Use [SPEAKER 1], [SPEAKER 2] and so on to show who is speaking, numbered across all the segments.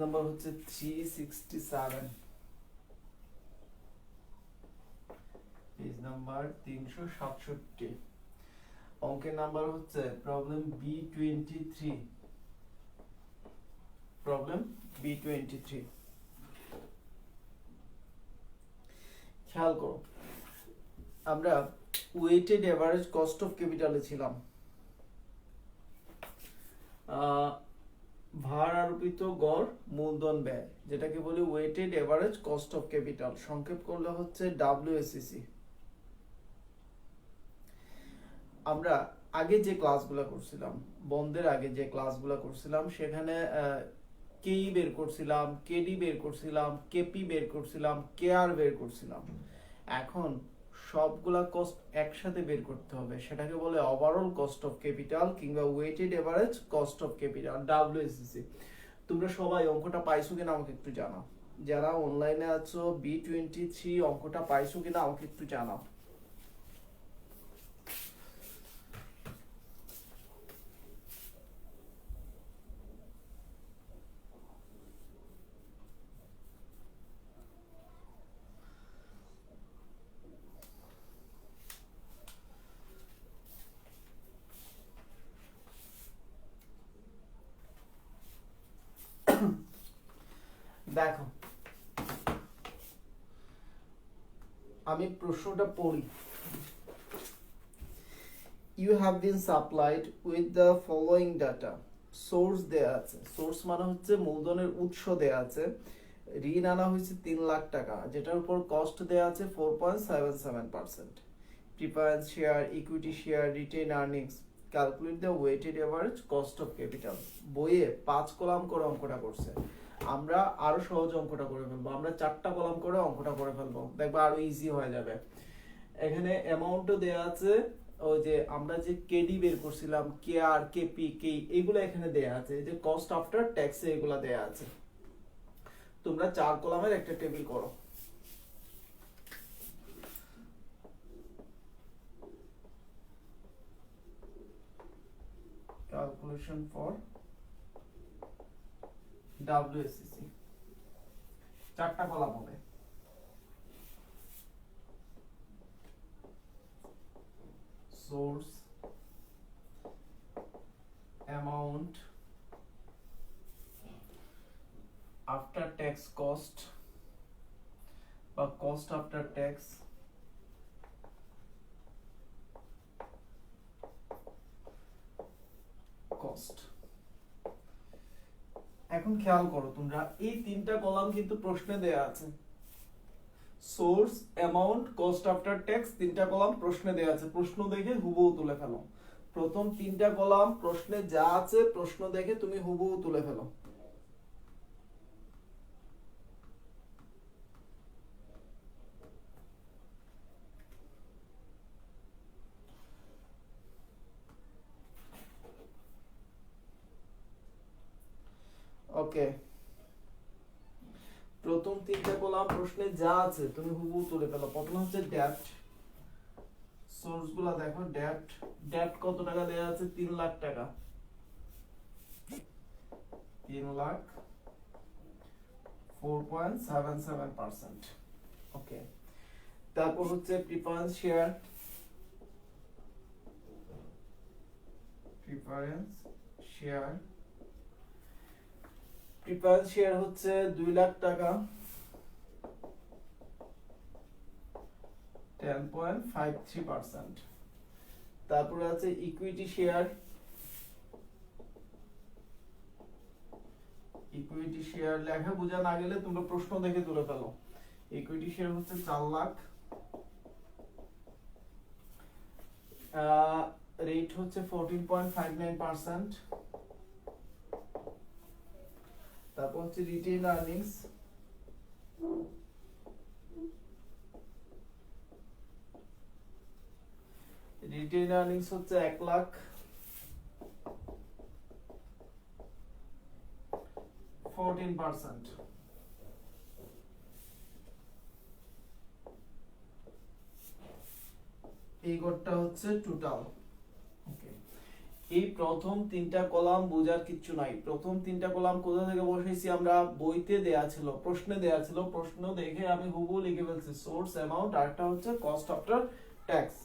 [SPEAKER 1] Number হচ্ছে 367, page number 367। অঙ্কের number হচ্ছে প্রবলেম B23, প্রবলেম B23। খেয়াল করো, আমরা ওয়েটেড এভারেজ কস্ট অফ ক্যাপিটালে ছিলাম। ভার আরোপিত গড় মূলধন ব্যয়, যেটাকে বলি weighted average cost of capital, সংক্ষেপ করলে হচ্ছে WACC। আমরা আগে যে ক্লাসগুলো করছিলাম, বন্ধের আগে যে ক্লাসগুলো করছিলাম, সেখানে কেই বের করছিলাম, কেডি বের করছিলাম, কেপি বের করছিলাম, কেআর বের করছিলাম। এখন সবগুলা কস্ট একসাথে বের করতে হবে, সেটাকে বলে ওভারঅল কস্ট অফ ক্যাপিটাল কিংবা weighted average cost of capital, WACC। তোমরা সবাই অঙ্কটা পাইছো কিনা আমাকে একটু জানাও। যারা অনলাইনে আছো, B23 অঙ্কটা পাইছো কিনা আমাকে একটু জানাও। দেখো, আমি প্রশ্নটা পড়ি। You have been supplied with the following data. Source দেয়া আছে, সোর্স মানে হচ্ছে মূলধনের উৎস দেয়া আছে। ঋণ আনা হয়েছে 3 লাখ টাকা, যেটার উপর কস্ট দেয়া আছে 4.77%। Preference share, equity share, retain earnings, calculate the weighted average cost of capital. বইয়ে 5 কলাম করে অঙ্কটা করছে, আমরা আরো সহজ অঙ্কটা করে ফেলবো। আমরা 4টা কলাম করে অঙ্কটা করে ফেলবো, দেখবা আরো ইজি হয়ে যাবে। এখানে অ্যামাউন্টও দেয়া আছে, ওই যে আমরা যে কেডি বের করছিলাম, কেআর, কেপি, কে, এগুলো এখানে দেয়া আছে। যে কস্ট আফটার ট্যাক্স এগুলো দেয়া আছে। তোমরা 4 কলামের একটা টেবিল করো। ক্যালকুলেশন ফর WACC, 4টা কলাম হবে। Source, amount, after tax cost বা কস্ট আফটার ট্যাক্স, কস্ট। এখন খেয়াল করো তোমরা, এই 3টা কলাম কিন্তু প্রশ্নে দেয়া আছে। Source, amount, cost after tax, 3টা কলাম প্রশ্নে দেয়া আছে। প্রশ্ন দেখে হুবহু তুলে ফেলো। প্রথম 3টা কলাম প্রশ্নে যা আছে, প্রশ্ন দেখে তুমি হুবহু তুলে ফেলো। ওকে, প্রথম 3টা কলাম প্রশ্নে যা আছে তুমি হুবহু তুলে ফেলো। প্রথম হচ্ছে ডেপ্ট। সোর্স গুলা দেখো, ডেপ্ট, ডেপ্ট কত টাকা দেয়া আছে? 3 লাখ টাকা, 3 লাখ, 4.77%। ওকে, তারপর হচ্ছে preference share, preference share, preference share হচ্ছে 2 লাখ টাকা, 10.53%। তারপরে আছে ইকুইটি শেয়ার, ইকুইটি শেয়ার লেখা বোঝা না গেলে তোমরা প্রশ্ন দেখে তুলে ফেলো। ইকুইটি শেয়ার হচ্ছে 4 লাখ, রেট হচ্ছে 14.59%। তারপর হচ্ছে রিটেইন আর্নিংস, রিটেইন আর্নিংস হচ্ছে 1 লাখ, 14%। এই গড়টা হচ্ছে টোটাল। ওকে, এই প্রথম তিনটা কলাম বোঝার কিচ্ছু নাই। প্রথম তিনটা কলাম কোথা থেকে বসাইছি আমরা? বইতে দেয়া ছিল, প্রশ্নে দেয়া ছিল, প্রশ্ন দেখে আমি হুবহু লিখে ফেলছি। সোর্স, অ্যামাউন্ট, আরটা হচ্ছে কস্ট আফটার ট্যাক্স।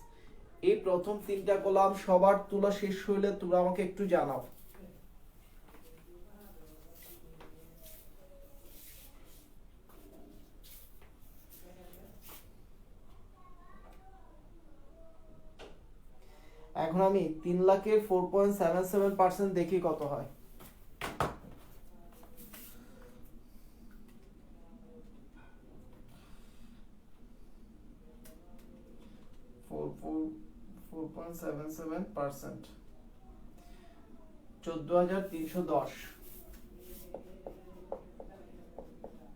[SPEAKER 1] এই প্রথম তিনটা কলাম সবার তোলা শেষ হইলে তোমরা আমাকে একটু জানাও। এখন আমি 3 লাখের 4.77% দেখি কত হয়। 4.77%, 14,310,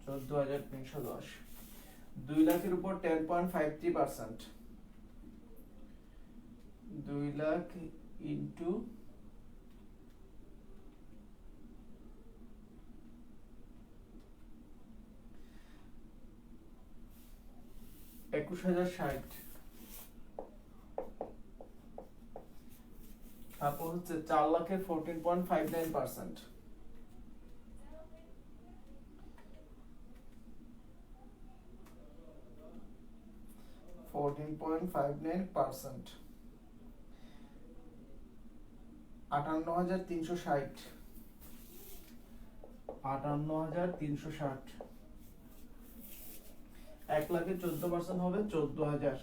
[SPEAKER 1] 14,310। 2 লাখের উপর 10.53%, 2 লাখ ইন্টু 21,060। তারপর হচ্ছে 4 লাখের 14.59%, 14.59%, 58,360, 58,360। 1 লাখের 14% হবে 14,000।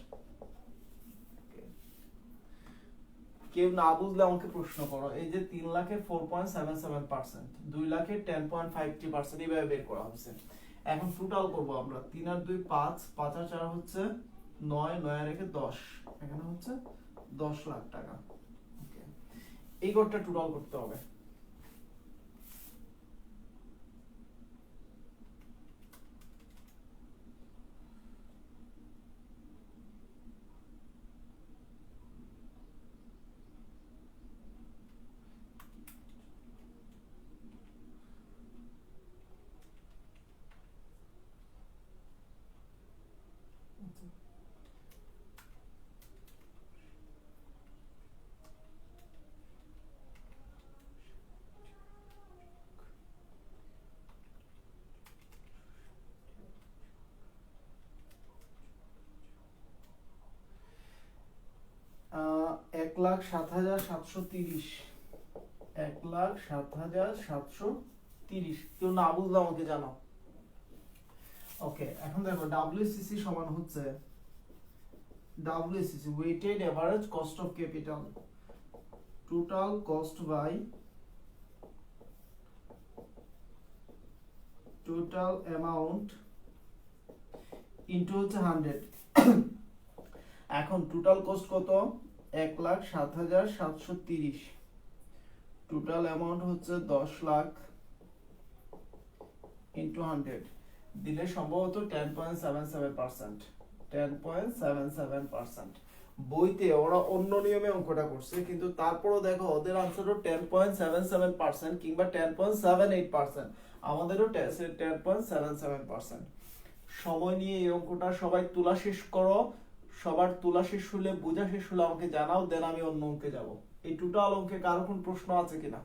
[SPEAKER 1] কেউ না বুঝলে আমাকে প্রশ্ন করো। এই যে 3 লাখের 4.77%, 2 লাখের 10.53% এইভাবে বের করা হয়েছে। এখন টোটাল করব আমরা। 3 আর 2 5, 5 আর 4 হচ্ছে 9, 9 আর 1 10, এখানে হচ্ছে 10 লাখ টাকা। ওকে, এই গড়টা টোটাল করতে হবে। আহ 1,07,730, 1,07,730। কেউ না বুঝলে আমাকে জানাও। ওকে, এখন দেখো WCC সমান হচ্ছে WCC weighted average cost of capital, total cost by total amount into হচ্ছে 100। এখন টোটাল কস্ট কত? 1,07,730, টোটাল অ্যামাউন্ট হচ্ছে 10 লাখ ইন্টু 100 দিলে সম্ভবত 10.77%, 10.77%। বইতে ওরা অন্য নিয়মে অঙ্কটা করছে, কিন্তু তারপরও দেখো ওদের আনসারও 10.77% কিংবা 10.78%, আমাদেরও 10.77%। সময় নিয়ে এই অঙ্কটা সবাই তোলা শেষ করো। সবার তোলা শেষ হলে, বোঝা শেষ হলে আমাকে জানাও, দেন আমি অন্য অঙ্কে যাব। এই টোটাল অঙ্কে কারো কোন প্রশ্ন আছে কিনা?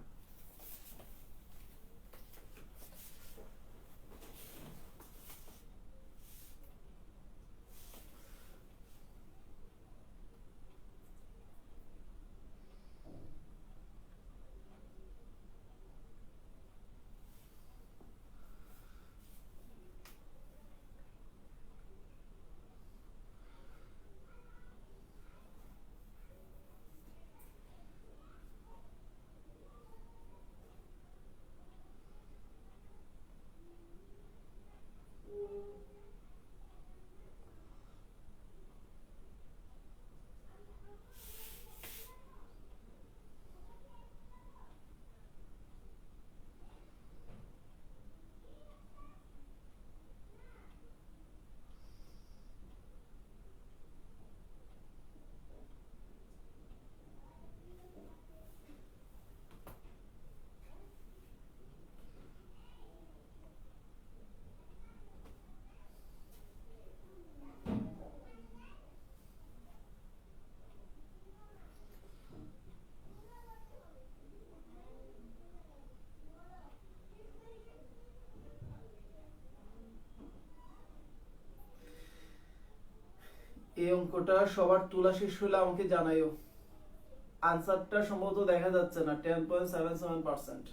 [SPEAKER 1] এই অঙ্কটা সবার তোলা শেষ হলে আমাকে জানাইও। আনসারটা সম্ভবত দেখা যাচ্ছে না, 10.77%।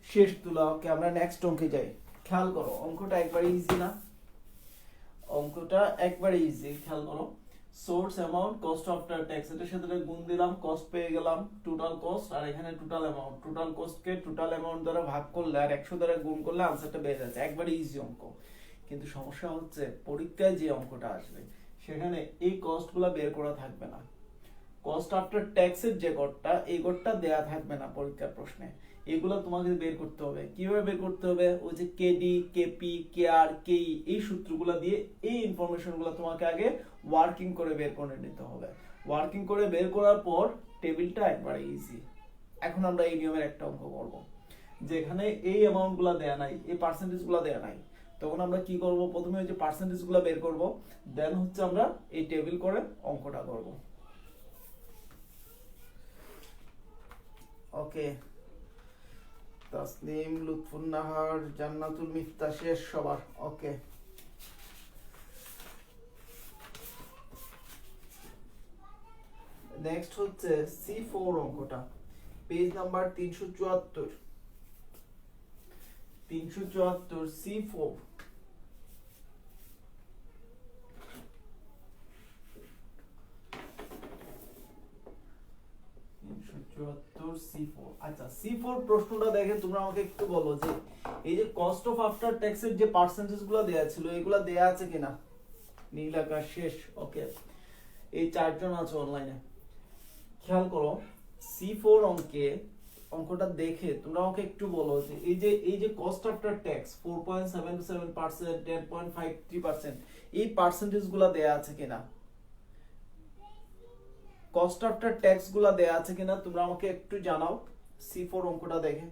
[SPEAKER 1] শেষ তুলা। ওকে, আমরা নেক্সট অঙ্কে যাই। খেয়াল করো অঙ্কটা একবারে ইজি না, অঙ্কটা একবারে ইজি। খেয়াল করো, source amount cost after tax, এটার সাথে গুণ দিলাম, কস্ট পেয়ে গেলাম, টোটাল কস্ট, আর এখানে টোটাল অ্যামাউন্ট। টোটাল কস্টকে টোটাল অ্যামাউন্ট দ্বারা ভাগ করলে আর 100 দ্বারা গুণ করলে আনসারটা বের যাচ্ছে। একবারে ইজি অঙ্ক। কিন্তু সমস্যা হচ্ছে পরীক্ষায় যে অঙ্কটা আসবে সেখানে এই কস্টগুলো বের করা থাকবে না। কস্ট আফটার ট্যাক্সের যে গড়টা, এই গড়টা দেয়া থাকবে না পরীক্ষার প্রশ্নে। এগুলো তোমাকে বের করতে হবে। কিভাবে বের করতে হবে? ওই যে কেডি, কেপি, কেআর, কেই, এই সূত্রগুলো দিয়ে এই ইনফরমেশনগুলো তোমাকে আগে ওয়ার্কিং করে বের করে নিতে হবে। ওয়ার্কিং করে বের করার পর টেবিলটা একবারে ইজি। এখন আমরা এই নিয়মের একটা অঙ্ক করব, যেখানে এই অ্যামাউন্টগুলো দেয়া নাই, এই পার্সেন্টেজগুলো দেয়া নাই। তখন আমরা কি করব? প্রথমে ওই যে পার্সেন্টেজগুলো বের করব, দেন হচ্ছে আমরা এই টেবিল করে অঙ্কটা করব। ওকে, তাসনিম, লুৎফুন নাহার, জান্নাতুল মিফতা শেষ সবার। ওকে, নেক্সট হচ্ছে C4 অঙ্কটা, পেজ নাম্বার 374। 374 C4। আচ্ছা, C4 প্রশ্নটা দেখে তোমরা আমাকে একটু বলো যে এই যে কস্ট অফ আফটার ট্যাক্সের যে পার্সেন্টেজ গুলো দেয়া ছিল, এগুলা দেয়া আছে কিনা? নীল আকাশ শেষ। ওকে, এই চারজন আছে অনলাইনে। খেয়াল করো, C4 অঙ্কে অঙ্কটা দেখে তোমরা আমাকে একটু বলো যে এই যে কস্ট আফটার ট্যাক্স 4.77%, 10.53%, এই পার্সেন্টেজ গুলা দেয়া আছে কিনা? কস্ট আফটার ট্যাক্স গুলা দেয়া আছে কিনা তোমরা আমাকে একটু জানাও C4 অঙ্কটা দেখে।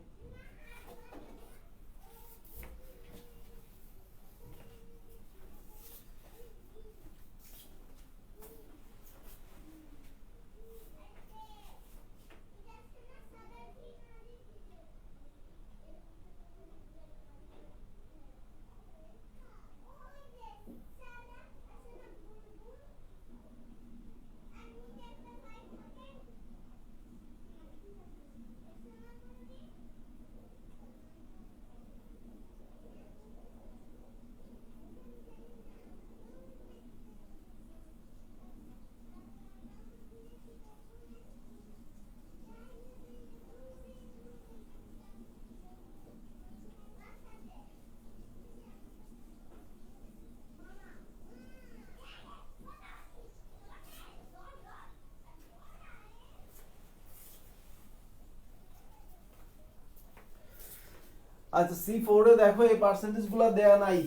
[SPEAKER 1] আচ্ছা, C4 এ দেখো এই পার্সেন্টেজ গুলা দেয়া নাই,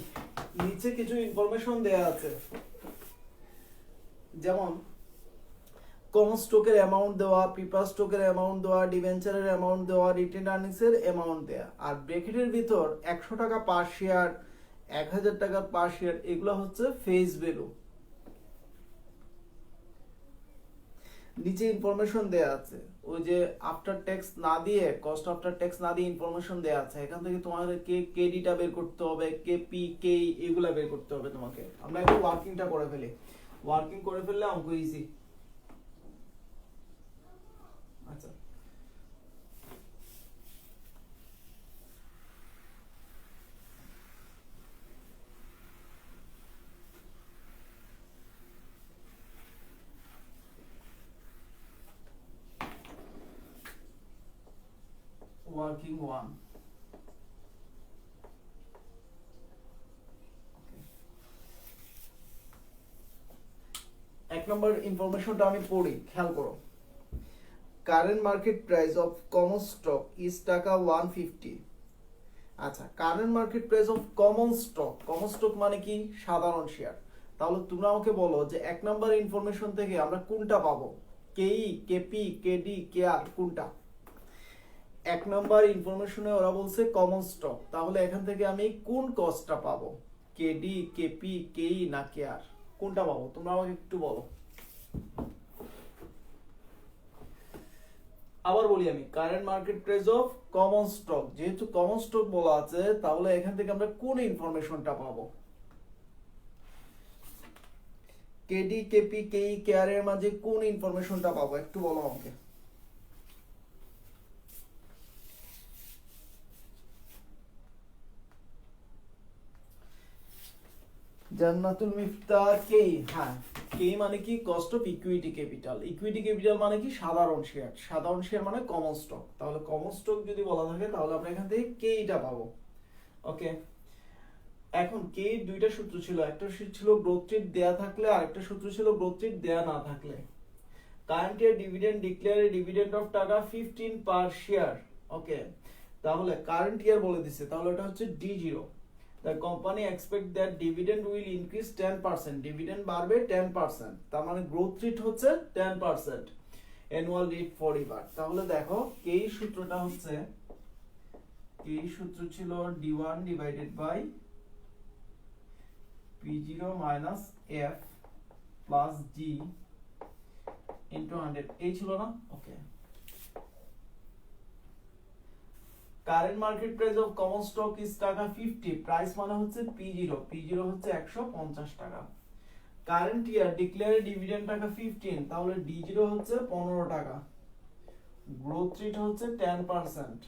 [SPEAKER 1] নিচে কিছু ইনফরমেশন দেয়া আছে। যেমন কমন স্টকের অ্যামাউন্ট দেওয়া, প্রিপার স্টকের অ্যামাউন্ট দেওয়া, ডিবেঞ্চারের অ্যামাউন্ট দেওয়া, রিটেন আর্নিংস এর অ্যামাউন্ট দেওয়া, আর ব্র্যাকেটের ভিতর 100 টাকা পার শেয়ার, 1000 টাকা পার শেয়ার, এগুলো হচ্ছে ফেস ভ্যালু। নিচে ইনফরমেশন দেয়া আছে, ওই যে আফটার ট্যাক্স না দিয়ে, কস্ট আফটার ট্যাক্স না দিয়ে ইনফরমেশন দেয়া আছে। এখান থেকে তোমাদেরকে কেডিটা বের করতে হবে, কেপি, কে, এগুলা বের করতে হবে তোমাকে। আমরা একটু ওয়ার্কিংটা করে ফেলি। ওয়ার্কিং করে ফেললে অঙ্ক ইজি। আচ্ছা, ওয়ার্কিং 1। এক নম্বর ইনফরমেশনটা আমি পড়ি, খেয়াল করো। Current market price of common stock is টাকা 150 আচ্ছা, current market price of common stock মানে কি? সাধারণ শেয়ার। তাহলে তোমরা আমাকে বলো যে 1 নাম্বার ইনফরমেশন থেকে আমরা কোনটা পাবো? কেই, কেপি, কেডি, কেআর, কোনটা? 1 নাম্বার ইনফরমেশনে ওরা বলছে কমন স্টক, তাহলে এখান থেকে আমি কোন কস্টটা পাবো? কেডি, কেপি, কেই না কেআর, কোনটা পাবো? তোমরা আমাকে একটু বলো। আবার বলি আমি, current market price of common stock, যেহেতু কমন স্টক বলা আছে তাহলে এখান থেকে আমরা কোন ইনফরমেশনটা পাবো? কেডি, কেপি, কেই, কেআর এর মাঝে কোন ইনফরমেশনটা পাবো একটু বলো আমাকে। জান্নাতুল মিফতার, কেই। হ্যাঁ, কেই মানে কি? Cost of equity capital. Equity capital মানে কি? সাধারণ শেয়ার। সাধারণ শেয়ার মানে কমন স্টক। তাহলে কমন স্টক যদি বলা থাকে তাহলে আমরা এখান থেকে কেইটা পাবো। ওকে, এখন কে দুইটা সূত্র ছিল, একটা সূত্র ছিল গ্রোথ রেট দেয়া থাকলে, আরেকটা সূত্র ছিল গ্রোথ রেট দেয়া না থাকলে। Current year dividend declare dividend of টাকা 15 পার শেয়ার। ওকে, তাহলে কারেন্ট ইয়ার বলে দিছে, তাহলে এটা হচ্ছে D0। The company expect that dividend will increase 10%, dividend বাড়বে 10%, তার মানে গ্রোথ রেট হচ্ছে 10%, অ্যানুয়াল রেট 40 বার। তাহলে দেখো এই সূত্রটা হচ্ছে, এই সূত্র ছিল D1 divided by P0 minus F plus G into 100, এই ছিল না? Okay, current market price of common stock is টাকা 50, প্রাইস মানে হচ্ছে P0 হচ্ছে 150 টাকা। কারেন্ট ইয়ার ডিক্লেয়ার ডিভিডেন্ড টাকা 15, তাহলে D0 হচ্ছে 15 টাকা। গ্রোথ রেট হচ্ছে 10%।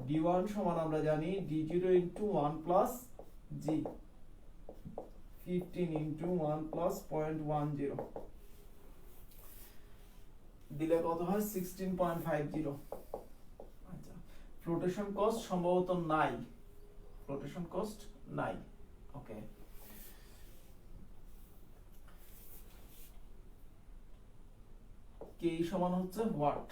[SPEAKER 1] D1 সমান আমরা জানি D0 into 1 plus G, 15 into 1 plus 0.10 দিলে কত হয়? 16.50। আচ্ছা, ফ্লোটেশন কস্ট সম্ভবত নাই, ফ্লোটেশন কস্ট নাই। ওকে, কে সমান হচ্ছে হোয়াট?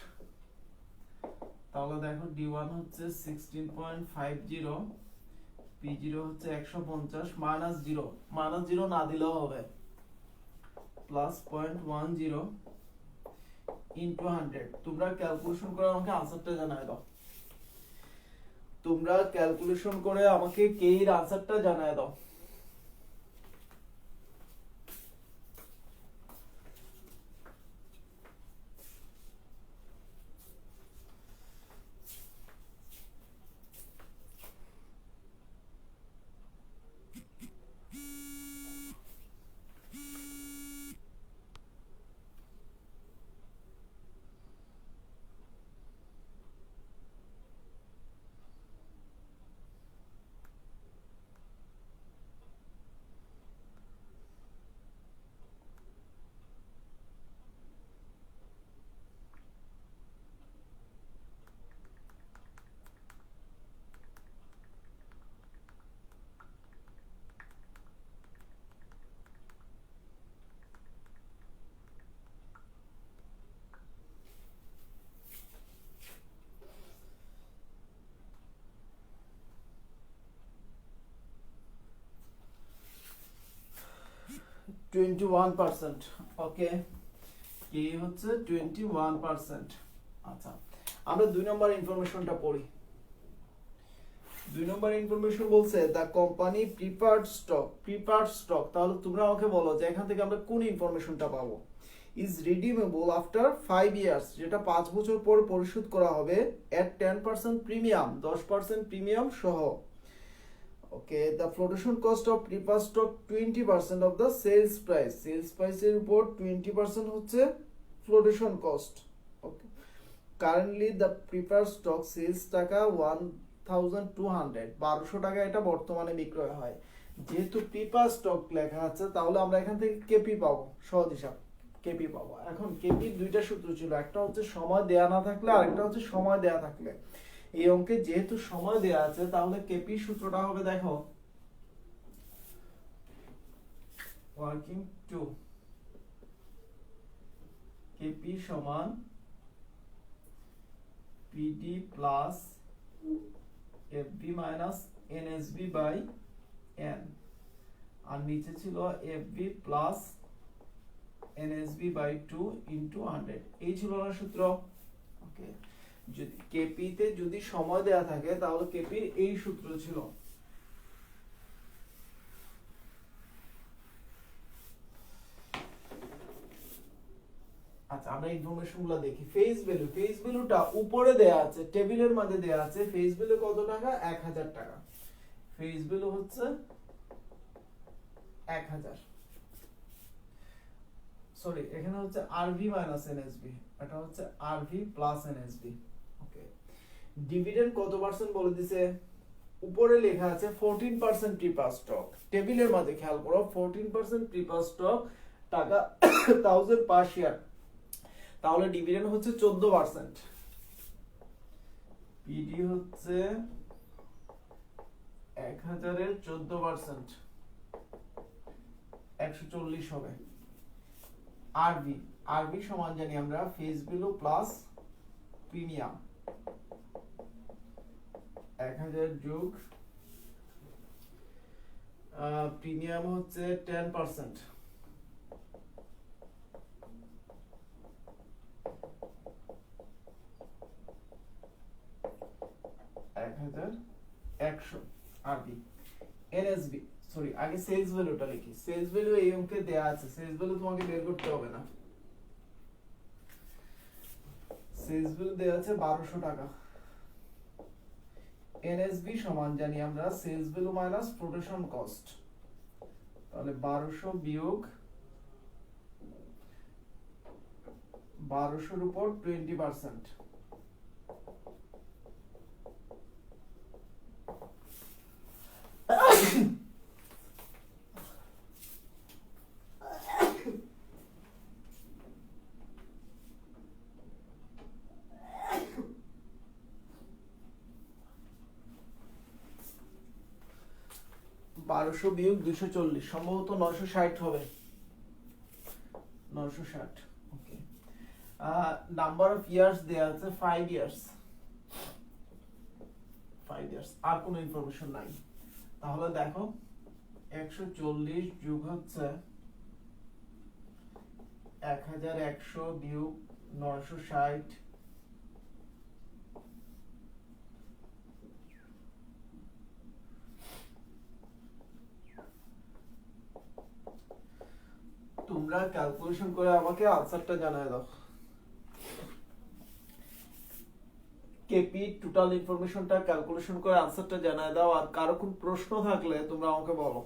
[SPEAKER 1] তাহলে দেখো D1 হচ্ছে 16.50, P0 হচ্ছে 150 মাইনাস 0 না দিলেও হবে, প্লাস 0.10 ইনটু 100। তোমরা ক্যালকুলেশন করে আমাকে আনসারটা জানায় দাও। তোমরা ক্যালকুলেশন করে আমাকে কে এর আনসারটা জানায় দাও। %, ওকে, কে হচ্ছে 21%। আচ্ছা, আমরা 2 নম্বর ইনফরমেশনটা পড়ি। 2 নম্বর ইনফরমেশন বলছে দা কোম্পানি প্রিপার্ড স্টক, তাহলে তোমরা আমাকে বলো যে এখান থেকে আমরা কোন ইনফরমেশনটা পাবো? ইজ রিডিমেবল আফটার 5 ইয়ার্স, যেটা 5 বছর পর পরিশোধ করা হবে, এট 10% প্রিমিয়াম, 10% প্রিমিয়াম সহ। ওকে, the flotation cost of prepared stock 20% of the sales price, sales প্রাইসের উপর 20% হচ্ছে flotation cost। Okay, currently the prepared stock sales টাকা 1200 টাকা এটা বর্তমানে বিক্রয় হয়। যেহেতু প্রিপার্ড স্টক লেখা আছে তাহলে আমরা এখান থেকে কেপি পাবো, সহজ হিসাব কেপি পাবো। এখন কেপির দুইটা সূত্র ছিল, একটা হচ্ছে সময় দেয়া না থাকলে, আরেকটা হচ্ছে সময় দেয়া থাকলে। এই অঙ্কে যেহেতু সময় দেয়া আছে তাহলে কেপি সূত্রটা হবে, দেখো, ওয়ার্কিং টু কেপি সমান PD plus FB minus NSB by N, আর নিচে ছিল FB plus NSB by 2 into 100। এই ছিল না সূত্র। ওকে, যদি কেপি তে যদি সময় দেয়া থাকে তাহলে কেপির এই সূত্র ছিল। আচ্ছা, আমরা ইনফরমেশন গুলো দেখি। ফেস ভ্যালুটা উপরে দেয়া আছে, টেবিলের মধ্যে দেয়া আছে। ফেস ভ্যালু কত টাকা? 1000 টাকা। ফেস ভ্যালু হচ্ছে 1000। সরি, এখানে হচ্ছে আরভি মাইনাস এনএসবি, এটা হচ্ছে আরভি প্লাস এনএসবি। ওকে, ডিভিডেন্ড কত পার্সেন্ট বলে দিছে? উপরে লেখা আছে 14% প্রিপার স্টক। টেবিলের মধ্যে খেয়াল করো, 14% প্রিপার স্টক টাকা 1000 পার শেয়ার, তাহলে ডিভিডেন্ড হচ্ছে 14%। পিডি হচ্ছে 1000 এর 14%, 140 হবে। আরবি সমান জানি আমরা ফেস ভ্যালু প্লাস প্রিমিয়াম, 1000 যোগ প্রিমিয়াম হচ্ছে 10%, 1100 আরবি। এনএসবি, সরি আগে সেলস ভ্যালুটা লিখি। সেলস ভ্যালু এই অঙ্কে দেয়া আছে, সেলস ভ্যালু তোমাকে বের করতে হবে না। সেলস ভ্যালু দেয়া আছে 1200 টাকা। এনএসবি সমান জানি আমরা sales value minus production cost, তাহলে 1200 বিয়োগ 1200 এর উপর 20%, বারোশো বিয়োগ 240, সম্ভবত 960 হবে, 960। ওকে, নাম্বার অফ ইয়ার্স দেয়া আছে 5 ইয়ার্স, 5 ইয়ার্স। আর কোনো ইনফরমেশন নাই। তাহলে দেখো 140 যোগ হচ্ছে 1100 বিয়োগ 960, তোমরা ক্যালকুলেশন করে আমাকে আনসারটা জানায় দাও। কেপি টোটাল ইনফরমেশনটা ক্যালকুলেশন করে আনসারটা জানায় দাও। আর কারো কোনো প্রশ্ন থাকলে তোমরা আমাকে বলো।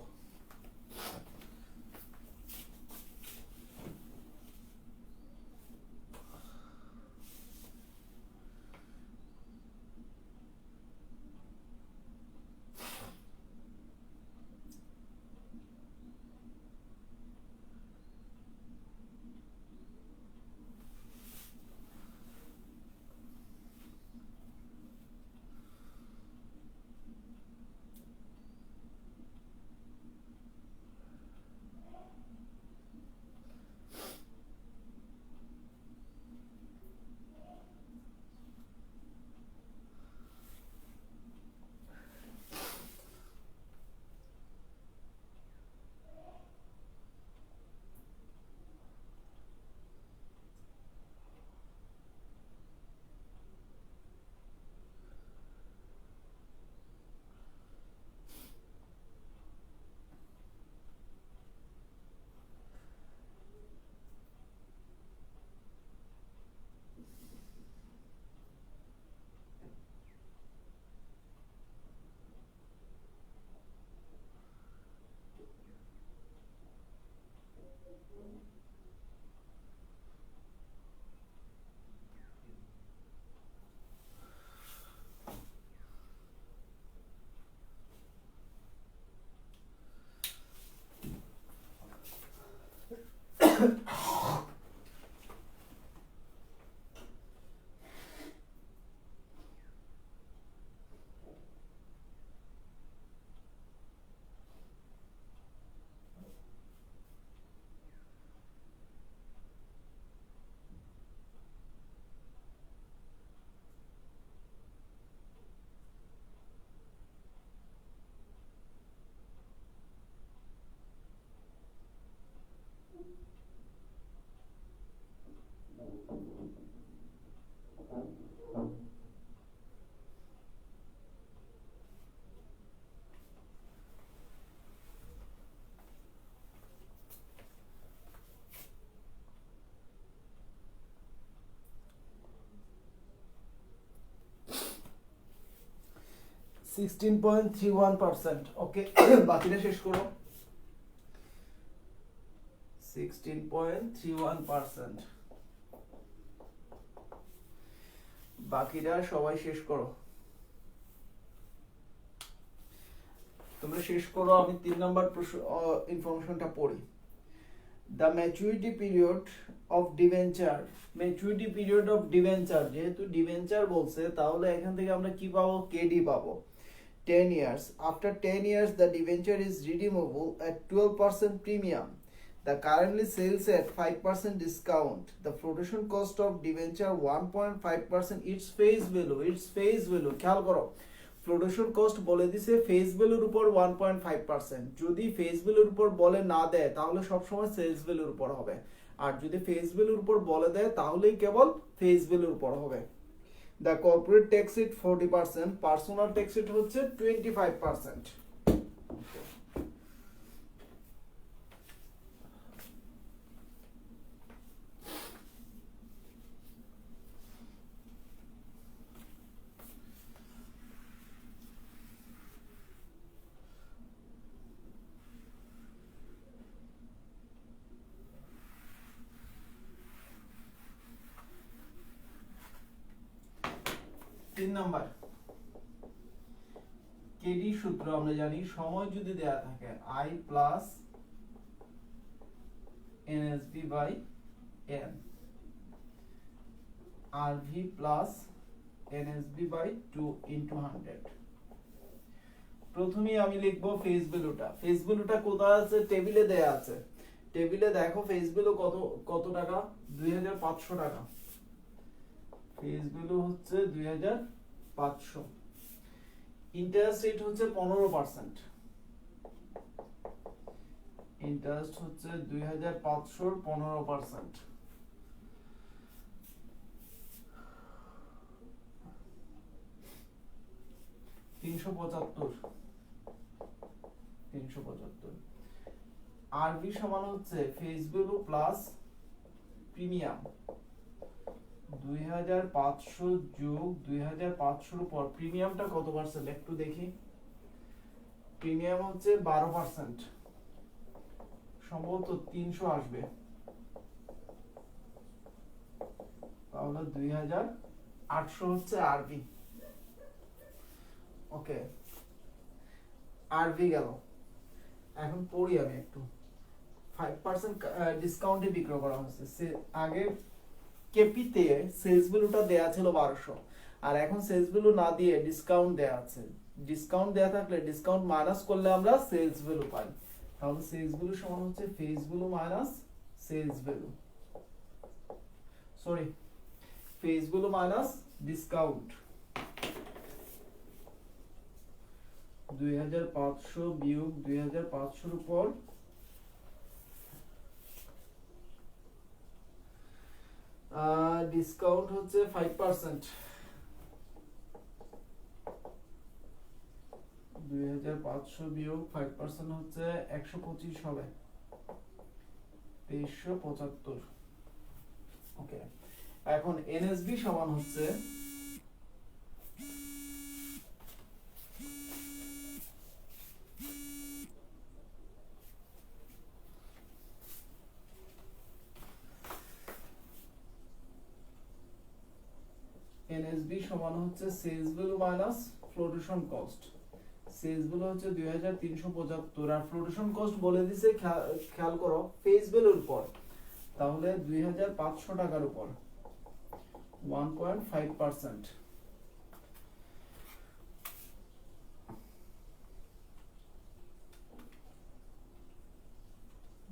[SPEAKER 1] 16.31%. ওকে, বাকিটা শেষ করো। 16.31%, বাকিটা সবাই শেষ করো। তোমরা শেষ করো, আমি 3 নাম্বার ইনফরমেশনটা পড়ি। The maturity period of debenture, maturity period of debenture, যেহেতু ডিবেঞ্চার বলছে তাহলে এখান থেকে আমরা কি পাবো, কেডি পাবো। 10 years, after 10 years the debenture is redeemable at 12% premium. The currently sells at 5% discount. The flotation cost of debenture 1.5%. Its face value, খেয়াল করো, ফ্লোটেশন কস্ট বলে দিছে ফেস ভ্যালুর উপর 1.5%। যদি ফেস ভ্যালুর উপর বলে না দেয় তাহলে সবসময় সেলস ভ্যালুর উপর হবে, আর যদি ফেস ভ্যালুর উপর বলে দেয় তাহলেই কেবল ফেস ভ্যালুর উপর হবে। The corporate tax rate 40%, personal tax rate হচ্ছে 25%। 3 নাম্বার, কেডি সূত্র আমরা জানি, সময় যদি দেয়া থাকে I plus NSB by N, RV plus NSB by 2 into 100। প্রথমেই আমি লিখবো ফেস ভ্যালুটা। ফেস ভ্যালুটা কোথায় আছে, টেবিলে দেয়া আছে। টেবিলে দেখো ফেস ভ্যালু কত টাকা, 2500 টাকা। ফেস ভ্যালু হচ্ছে 2500। ইন্টারেস্ট রেট হচ্ছে 15%। ইন্টারেস্ট হচ্ছে 2500 এর 15%। $375। আরবি সমান হচ্ছে ফেস ভ্যালু প্লাস প্রিমিয়াম, 2500 যোগ 2500 উপর প্রিমিয়ামটা কত পার্সেন্ট একটু দেখি। প্রিমিয়াম হচ্ছে 12%, সম্ভবত 300 আসবে, তাহলে 2800 হচ্ছে আরবি। ওকে, আরবি গেল। এখন পড়ি আমি একটু। 5% ডিসকাউন্টে বিক্রয় করা হচ্ছে। আগে কেপিতে সেলস ভ্যালুটা দেয়া ছিল 1200, আর এখন সেলস ভ্যালু না দিয়ে ডিসকাউন্ট দেয়া আছে। ডিসকাউন্ট দেয়া থাকলে ডিসকাউন্ট মাইনাস করলে আমরা সেলস ভ্যালু পাই। তাহলে সেলস ভ্যালু সমান হচ্ছে face value minus sales value, sorry, face value minus discount. 2500 বিয়োগ 2500 এর উপর ডিসকাউন্ট হচ্ছে 5%। 2500 বিয়োগ 5% হচ্ছে 125 হবে, 2375। ওকে, এখন এনএসবি সমান হচ্ছে এনএসবি সমান হচ্ছে sales value minus flotation cost. Sales value হচ্ছে 2375 আর ফ্লোটেশন কস্ট বলে দিছে, খেয়াল করো, ফেস ভ্যালুর উপর, তাহলে 2500 টাকার উপর 1.5%।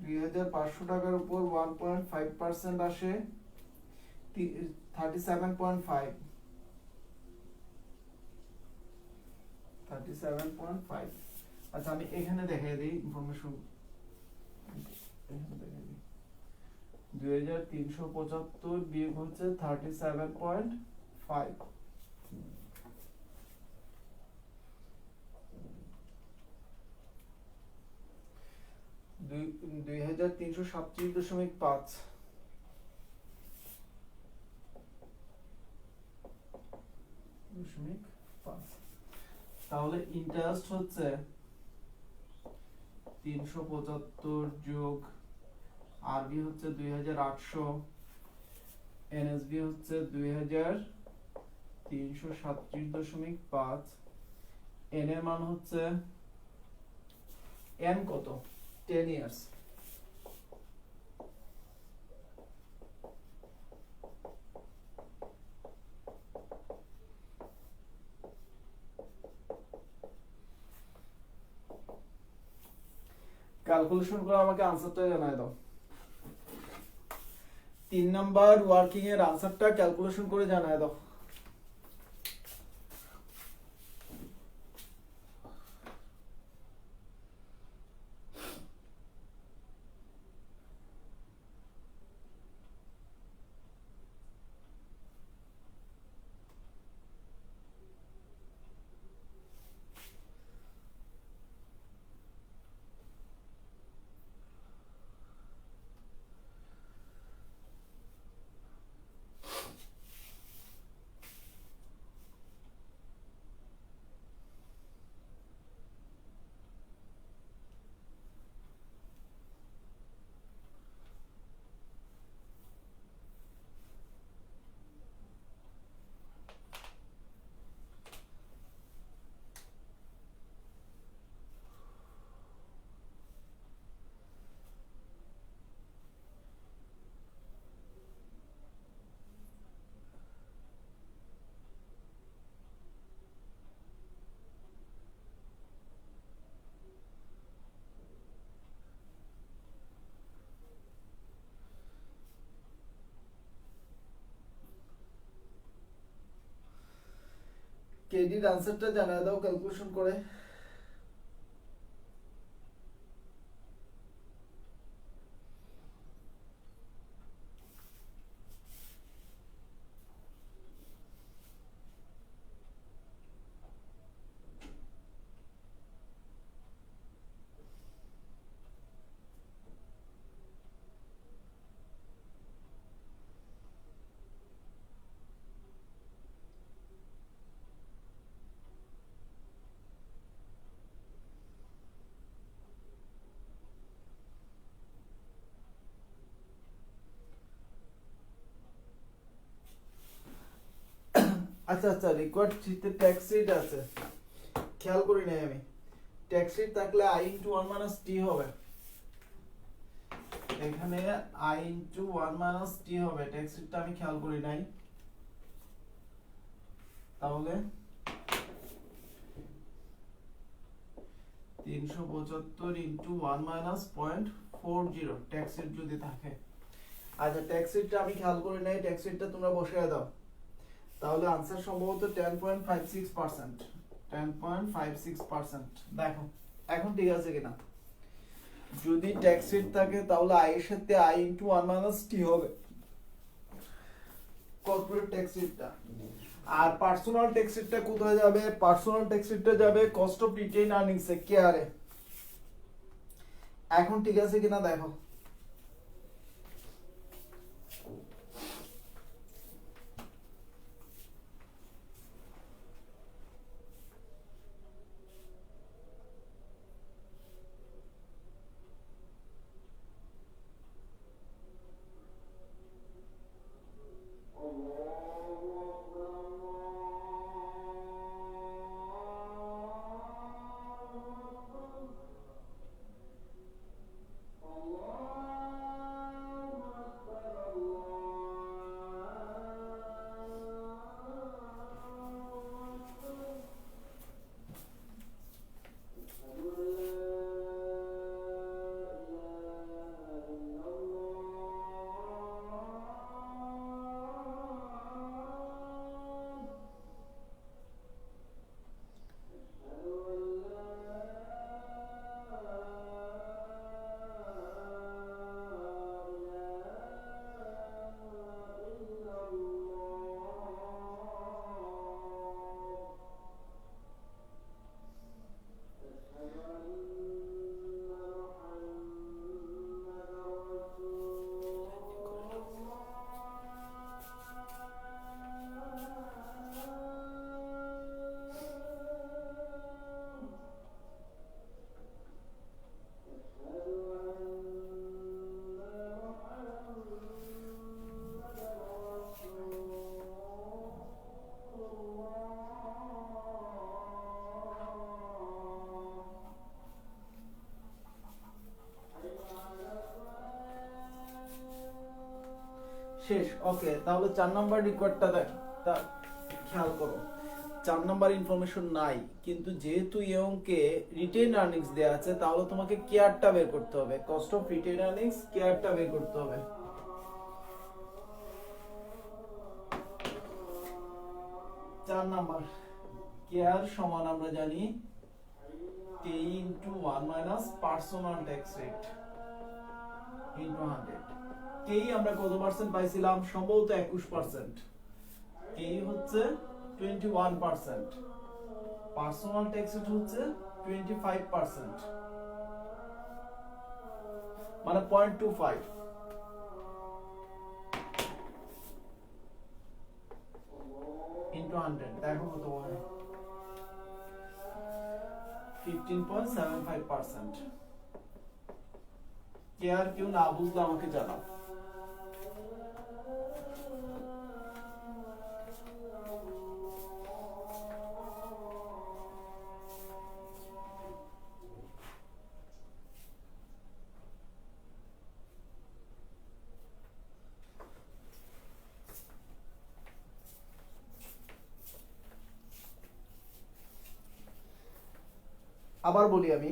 [SPEAKER 1] 2500 টাকার উপর 1.5% আসে 37.5। 37.5। আচ্ছা, আমি এখানে দেখাই দিই ইনফরমেশন, এখানে দেখাই দিই। 2375 বিয়োগ হচ্ছে 37.5, 2337.5। তাহলে ইন্টারেস্ট হচ্ছে 375 যোগ আরবি হচ্ছে 2800, এনএসবি হচ্ছে 2337.5, এন এর মান হচ্ছে এন কত 10 ইয়ার্স। ক্যালকুলেশন করে আমাকে আনসারটা জানাই দাও। 3 নাম্বার ওয়ার্কিং এর আনসারটা ক্যালকুলেশন করে জানাই দাও। কেডির আনসারটা জানাই দাও ক্যালকুলেশন করে। আচ্ছা আচ্ছা, রিকোয়ার্ড থ্রিতে ট্যাক্স রেট আছে, খেয়াল করি নাই আমি। ট্যাক্স রেট থাকলে আই ইন্টু ওয়ান মাইনাস টি হবে, এখানে আই ইন্টু ওয়ান মাইনাস টি হবে, ট্যাক্স রেটটা আমি খেয়াল করি নাই। তাহলে 375 into one minus 0.40 tax rate যদি থাকে। আচ্ছা, ট্যাক্স রেটটা আমি খেয়াল করি নাই, ট্যাক্স রেটটা তোমরা বসিয়ে দাও। তাহলে আনসার সম্ভবত 10.56%। 10.56%। দেখো এখন ঠিক আছে কিনা। যদি ট্যাক্স রেট থাকে তাহলে আই এর সাথে আই ইনটু 1 মাইনাস টি হবে কর্পোরেট ট্যাক্স রেটটা। আর পার্সোনাল ট্যাক্স রেটটা কোথায় যাবে? পার্সোনাল ট্যাক্স রেটটা যাবে কস্ট অফ রিটেইন আর্নিংস এ, কেয়ারে। এখন ঠিক আছে কিনা দেখো। শেষ। ওকে, তাহলে 4 নাম্বার রেকর্ডটা দেখ, তা খেয়াল করো। 4 নাম্বার ইনফরমেশন নাই, কিন্তু যেহেতু এই অঙ্কে রিটেইন আর্নিংস দেয়া আছে, তাহলে তোমাকে কেয়ারটা বের করতে হবে। কস্ট অফ রিটেইন আর্নিংস, কেয়ারটা বের করতে হবে। 4 নাম্বার কেয়ার সমান আমরা জানি K into 1 minus personal tax rate into 100। কেই আমরা কত পার্সেন্ট পাইছিলাম? সম্ভবত 21%। কেই হচ্ছে 21%, পার্সোনাল ট্যাক্স রেট হচ্ছে 25%, মানে 0.25 ইনটু 100। দেখো কত হয়, 15.75%। কে আর কেউ না বুঝলে আমাকে জানাও। আবার বলি আমি,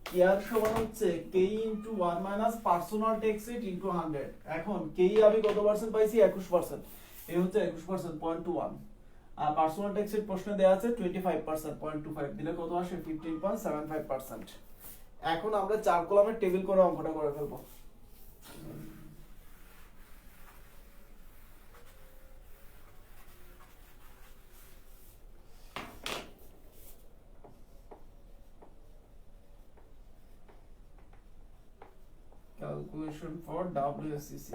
[SPEAKER 1] কেয়ার সমান হচ্ছে K into 1 minus personal tax rate into 100। এখন কেই আমি কত পার্সেন্ট পাইছি? 21%। এই হচ্ছে 21%, 0.21। আর পার্সোনাল ট্যাক্স রেট প্রশ্নে দেয়া আছে 25%, 0.25 দিলে কত আসে? 15.75%। এখন আমরা 4 কলামের টেবিল করে অঙ্কটা করে ফেলবো। Calculation for WSCC,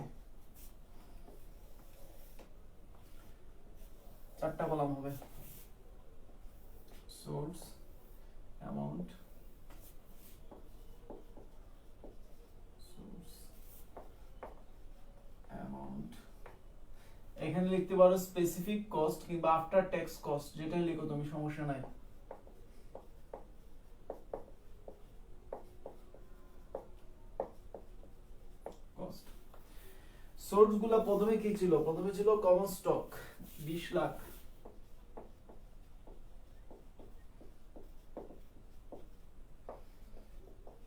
[SPEAKER 1] 4টা কলাম হবে। Source, amount, source, amount. এখানে লিখতে পারো স্পেসিফিক কস্ট কিংবা আফটার ট্যাক্স কস্ট, যেটা লিখো তুমি, সমস্যা নাই। সোর্স গুলা প্রথমে কি ছিল? প্রথমে ছিল common stock 20 lakh,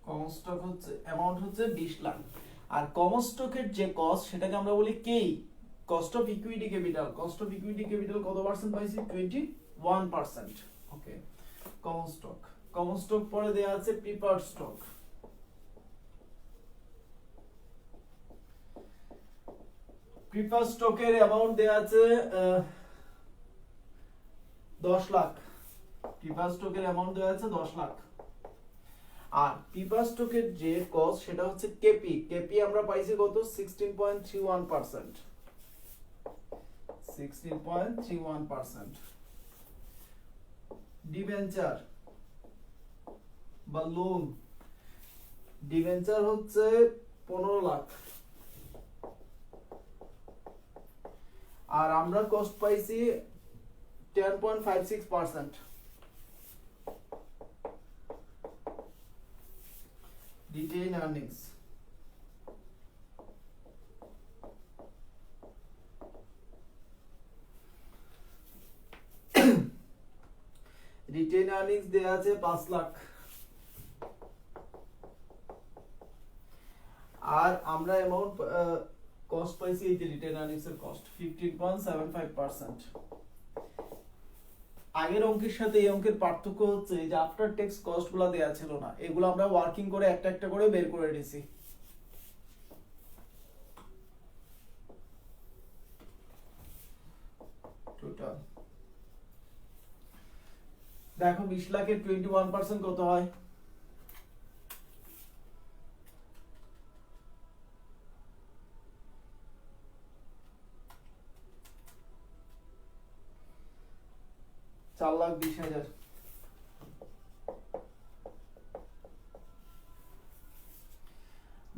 [SPEAKER 1] common stock হচ্ছে অ্যামাউন্ট হচ্ছে 20 লাখ। আর কমন স্টকের যে কস্ট, সেটাকে আমরা বলি কেই, cost of equity capital. Cost of equity capital কত পার্সেন্ট পাইছি? 21%। ওকে, কমন স্টক। কমন স্টক পরে দেয়া আছে প্রিপার্ড স্টক। প্রিপার্ড স্টকের অ্যামাউন্ট দেয়া আছে 10 লাখ। প্রিপার্ড স্টকের অ্যামাউন্ট দেয়া আছে 10 লাখ। আর প্রিপার্ড স্টকের যে কস্ট, সেটা হচ্ছে কেপি। কেপি আমরা পাইছি কত? 16.31%। 16.31%। ডিবেঞ্চার বা লোন, ডিবেঞ্চার হচ্ছে 15 লাখ। আর আমরা কস্ট পাইছি 10.56%। রিটেইন আর্নিংস, রিটেইন আর্নিংস দেয়া আছে 5 লাখ। আর আমরা অ্যামাউন্ট কস্ট পাইছি, এই যে রিটেইন আর্নিংস এর কস্ট 15.75%। আগের অঙ্কের সাথে এই অঙ্কের পার্থক্য হচ্ছে যে আফটার ট্যাক্স কস্ট গুলা দেয়া ছিল না, এগুলো আমরা ওয়ার্কিং করে একটা একটা করে বের করে দিয়েছি। টোটাল দেখো 20 লাখের 21% কত হয়? 4,20,000।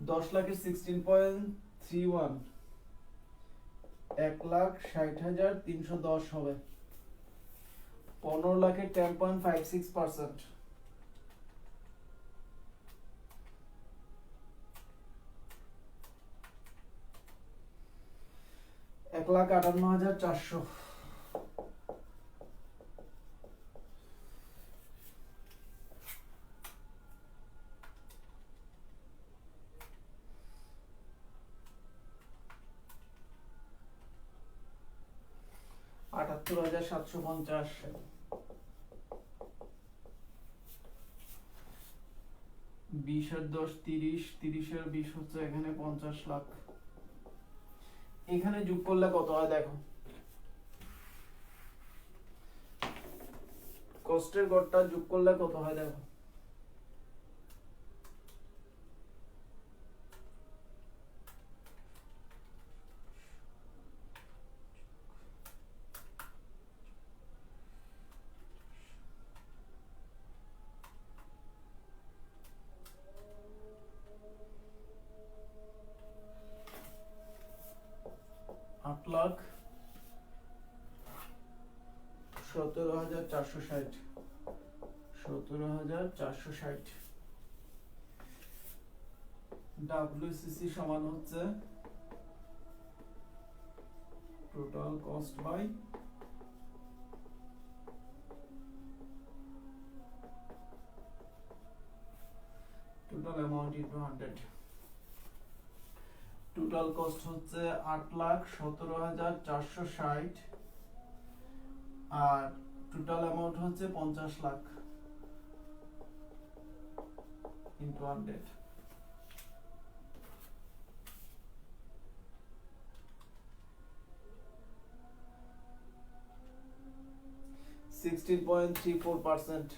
[SPEAKER 1] 10 লাখের 16.31, 1,60,310 হবে। 15 লাখের 10.56%, 20 1,58,400। $78,750। 20 আর 10 30, 30 আর 20 হচ্ছে এখানে 50 লাখ। এখানে যোগ করলে কত হয় দেখো, কষ্টের গড়টা যোগ করলে কত হয় দেখো। $8,17,460। 17,460। WCC সমান হচ্ছে total cost by total amount into 100। Total cost হচ্ছে 8,17,460 আর টোটাল অ্যামাউন্ট হচ্ছে 50 লাখ ইনটু 100। 16.34%।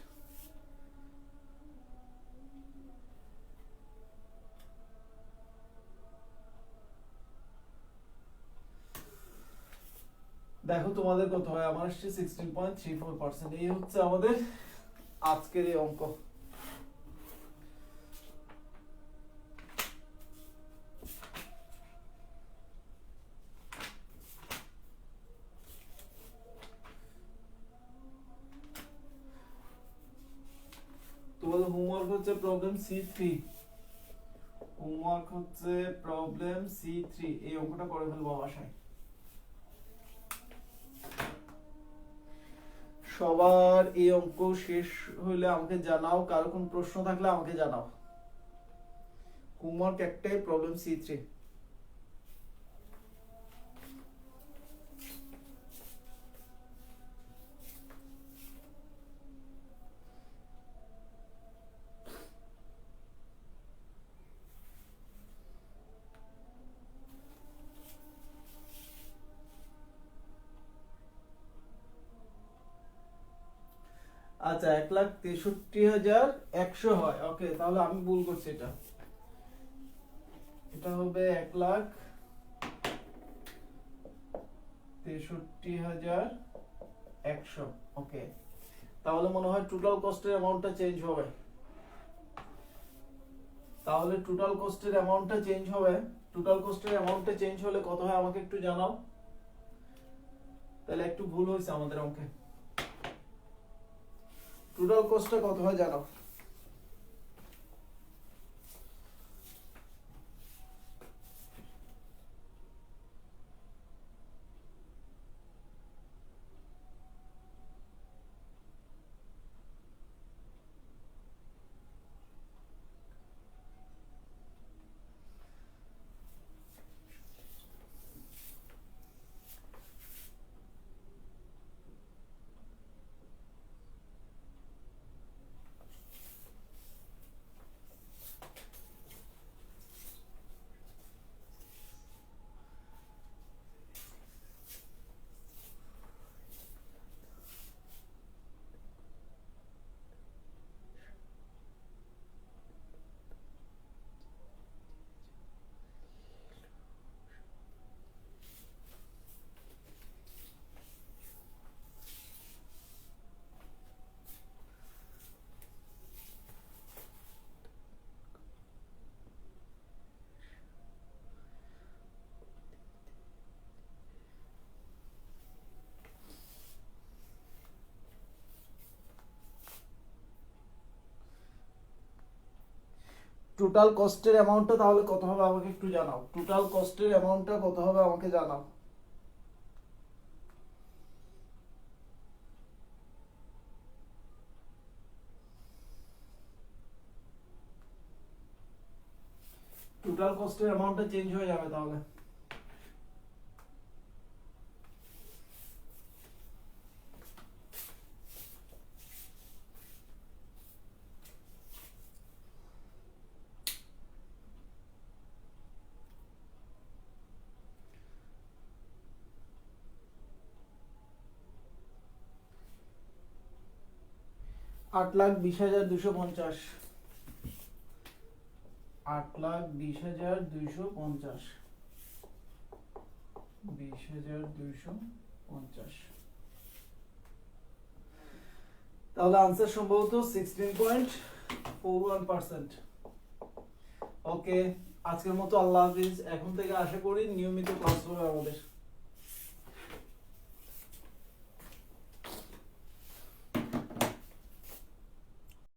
[SPEAKER 1] দেখো তোমাদের কত হয়, আমার আসছে 16.34%। এই হচ্ছে আমাদের আজকের এই অঙ্ক। তোমাদের হোমওয়ার্ক হচ্ছে প্রবলেম C3। হোমওয়ার্ক হচ্ছে প্রবলেম C3। এই অঙ্কটা করে ফেলবো বাসায়। সবার এই অঙ্ক শেষ হইলে আমাকে জানাও, কারো কোনো প্রশ্ন থাকলে আমাকে জানাও। হোমওয়ার্ক একটাই, প্রবলেম C3। আচ্ছা, 1,63,100 হয়। ওকে, তাহলে আমি ভুল করছি। এটা হবে 1,63,100। ওকে, তাহলে মনে হয় টোটাল কস্টের অ্যামাউন্টটা চেঞ্জ হবে। টোটাল কস্টের অ্যামাউন্টটা চেঞ্জ হলে কত হয় আমাকে একটু জানাও। তাহলে একটু ভুল হয়েছে আমাদের অঙ্কে। টোটাল কস্টটা কত হয় জানাও। টোটাল কস্টের অ্যামাউন্টটা তাহলে কত হবে আমাকে একটু জানাও। টোটাল কস্টের অ্যামাউন্টটা কত হবে আমাকে জানাও। টোটাল কস্টের অ্যামাউন্টটা চেঞ্জ হয়ে যাবে তাহলে। আট লাখ 20,250, 8,20,250, 20,250। তাহলে আনসার সম্ভবত 16.41%। ওকে, আজকের মতো আল্লাহ হাফিজ। এখন থেকে আশা করি নিয়মিত ক্লাস হবে আমাদের।